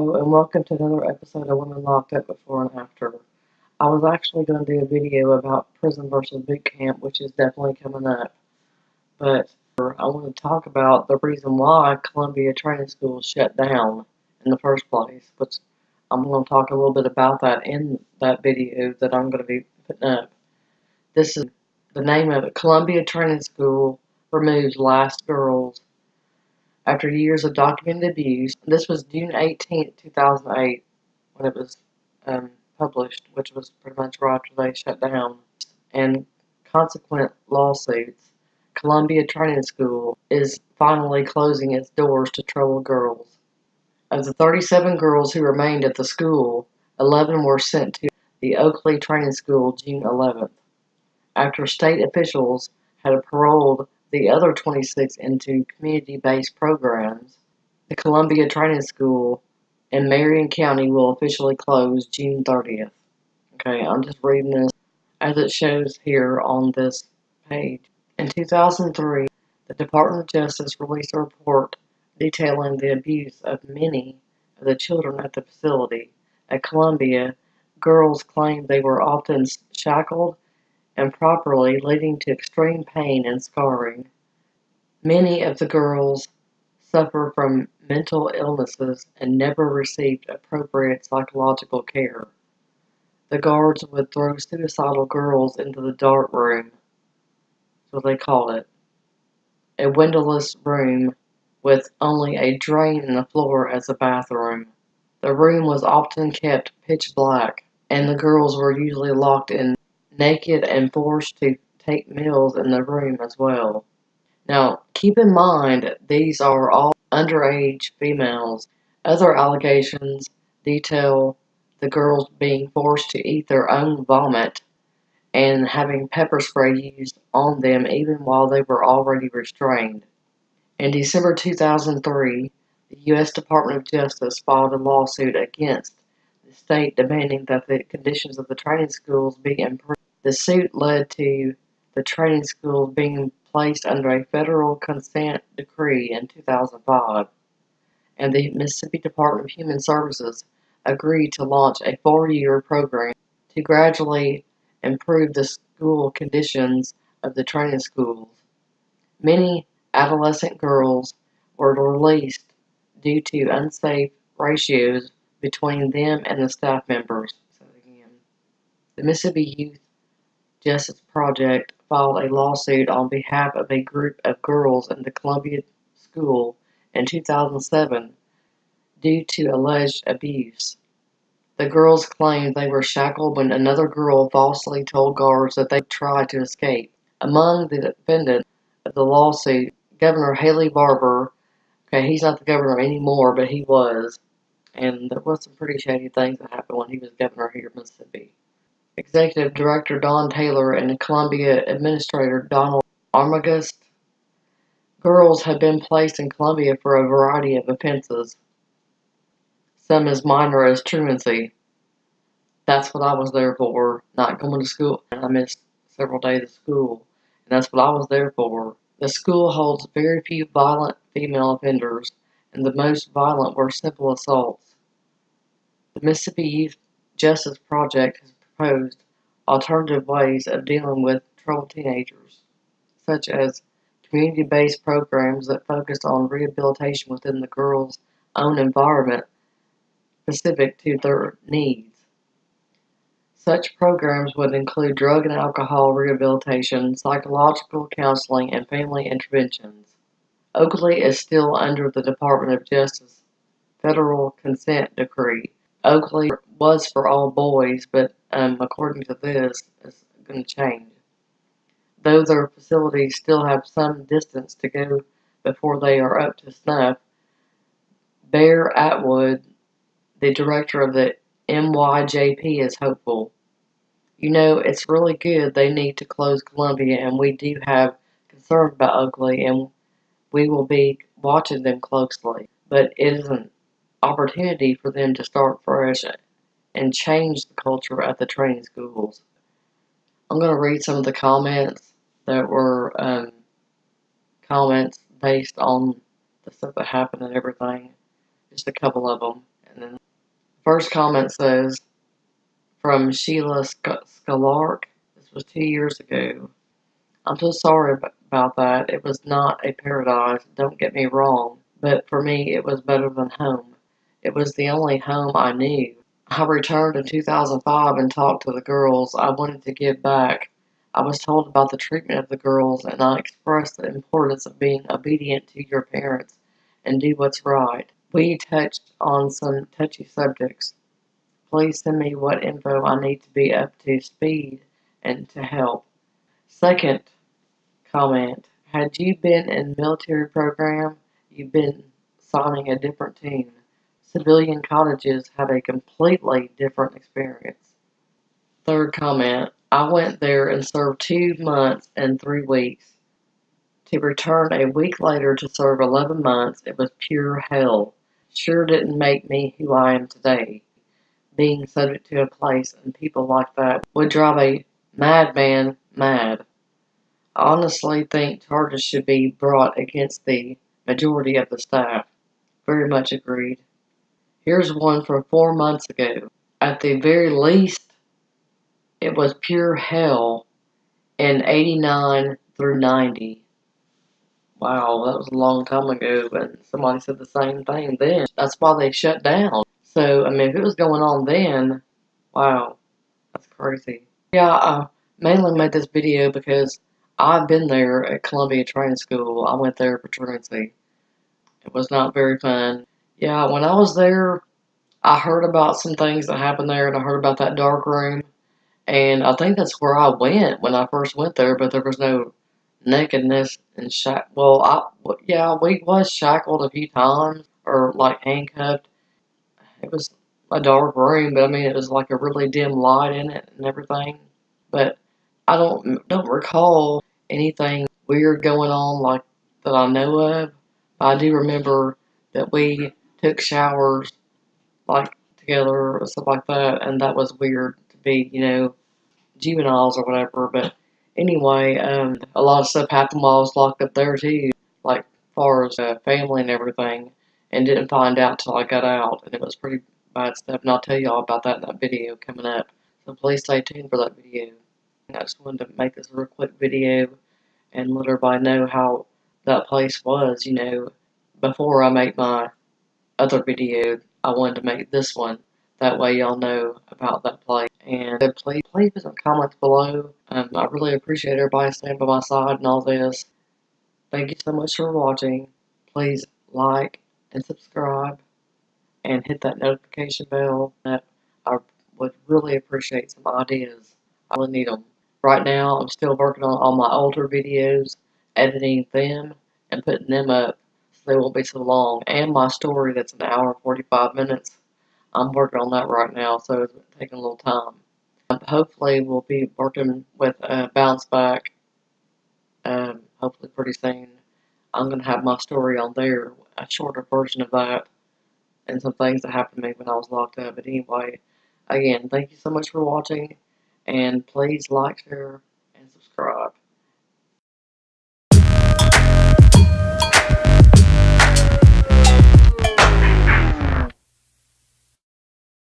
Hello, and welcome to another episode of Women Locked Up Before and After. I was actually going to do a video about prison versus boot camp, which is definitely coming up. But I want to talk about the reason why Columbia Training School shut down in the first place, which I'm going to talk a little bit about that in that video that I'm going to be putting up. This is the name of it. Columbia Training School removes last girls after years of documented abuse. This was June 18th, 2008, when it was published, which was pretty much right after they shut down. And consequent lawsuits, Columbia Training School is finally closing its doors to troubled girls. Of the 37 girls who remained at the school, 11 were sent to the Oakley Training School June 11th, after state officials had paroled the other 26 into community-based programs. The Columbia Training School in Marion County will officially close June 30th. Okay, I'm just reading this as it shows here on this page. In 2003, the Department of Justice released a report detailing the abuse of many of the children at the facility. At Columbia, girls claimed they were often shackled improperly, leading to extreme pain and scarring. Many of the girls suffer from mental illnesses and never received appropriate psychological care. The guards would throw suicidal girls into the dark room, that's what they called it, a windowless room with only a drain in the floor as a bathroom. The room was often kept pitch black, and the girls were usually locked in naked and forced to take meals in the room as well. Now, keep in mind, these are all underage females. Other allegations detail the girls being forced to eat their own vomit and having pepper spray used on them even while they were already restrained. In December 2003, the U.S. Department of Justice filed a lawsuit against the state demanding that the conditions of the training schools be improved. The suit led to the training schools being placed under a federal consent decree in 2005, and the Mississippi Department of Human Services agreed to launch a 4-year program to gradually improve the school conditions of the training schools. Many adolescent girls were released due to unsafe ratios between them and the staff members. The Mississippi Youth Justice Project filed a lawsuit on behalf of a group of girls in the Columbia School in 2007 due to alleged abuse. The girls claimed they were shackled when another girl falsely told guards that they tried to escape. Among the defendants of the lawsuit, Governor Haley Barbour. Okay, he's not the governor anymore, but he was. And there was some pretty shady things that happened when he was governor here in Mississippi. Executive Director Don Taylor and Columbia Administrator Donald Armagust. Girls have been placed in Columbia for a variety of offenses, some as minor as truancy. That's what I was there for, not going to school. I missed several days of school, and that's what I was there for. The school holds very few violent female offenders, and the most violent were simple assaults. The Mississippi Youth Justice Project has proposed alternative ways of dealing with troubled teenagers, such as community-based programs that focus on rehabilitation within the girls' own environment specific to their needs. Such programs would include drug and alcohol rehabilitation, psychological counseling, and family interventions. Oakley is still under the Department of Justice federal consent decree. Oakley was for all boys, but according to this, it's going to change. Though their facilities still have some distance to go before they are up to snuff, Bear Atwood, the director of the MYJP, is hopeful. You know, it's really good they need to close Columbia, and we do have concern about Oakley, and we will be watching them closely. But it is an opportunity for them to start fresh and change the culture at the training schools. I'm going to read some of the comments that were comments based on the stuff that happened and everything. Just a couple of them. And then first comment says, from Sheila Scalark, this was 2 years ago. I'm so sorry about that. It was not a paradise, don't get me wrong, but for me it was better than home. It was the only home I knew. I returned in 2005 and talked to the girls. I wanted to give back. I was told about the treatment of the girls, and I expressed the importance of being obedient to your parents and do what's right. We touched on some touchy subjects. Please send me what info I need to be up to speed and to help. Second comment, had you been in military program, you've been signing a different tune. Civilian cottages have a completely different experience. Third comment, I went there and served 2 months and 3 weeks. To return a week later to serve 11 months, it was pure hell. Sure didn't make me who I am today. Being subject to a place and people like that would drive a madman mad. I honestly think charges should be brought against the majority of the staff. Very much agreed. Here's one from 4 months ago. At the very least, it was pure hell in 89 through 90. Wow, that was a long time ago, but somebody said the same thing then. That's why they shut down. So, I mean, if it was going on then, wow, that's crazy. Yeah, I mainly made this video because I've been there at Columbia Training School. I went there for truancy. It was not very fun. Yeah, when I was there, I heard about some things that happened there, and I heard about that dark room. And I think that's where I went when I first went there, but there was no nakedness and yeah, we was shackled a few times or like handcuffed. It was a dark room, but I mean, it was like a really dim light in it and everything. But I don't recall anything weird going on like that I know of. But I do remember that we took showers like together or stuff like that, and that was weird to be, juveniles or whatever. But anyway, a lot of stuff happened while I was locked up there too, like as far as family and everything, and didn't find out till I got out, and it was pretty bad stuff. And I'll tell y'all about that in that video coming up. So please stay tuned for that video. I just wanted to make this a real quick video and let everybody know how that place was, before I make my other video. I wanted to make this one. That way y'all know about that place. And please put some comments below. I really appreciate everybody staying by my side and all this. Thank you so much for watching. Please like and subscribe and hit that notification bell. I would really appreciate some ideas. I really need them. Right now, I'm still working on all my older videos, editing them, and putting them up so they won't be so long. And my story that's an hour and 45 minutes. I'm working on that right now, so it's taking a little time. Hopefully, we'll be working with Bounce Back. Hopefully, pretty soon. I'm going to have my story on there, a shorter version of that, and some things that happened to me when I was locked up. But anyway, again, thank you so much for watching, and please like, share, and subscribe.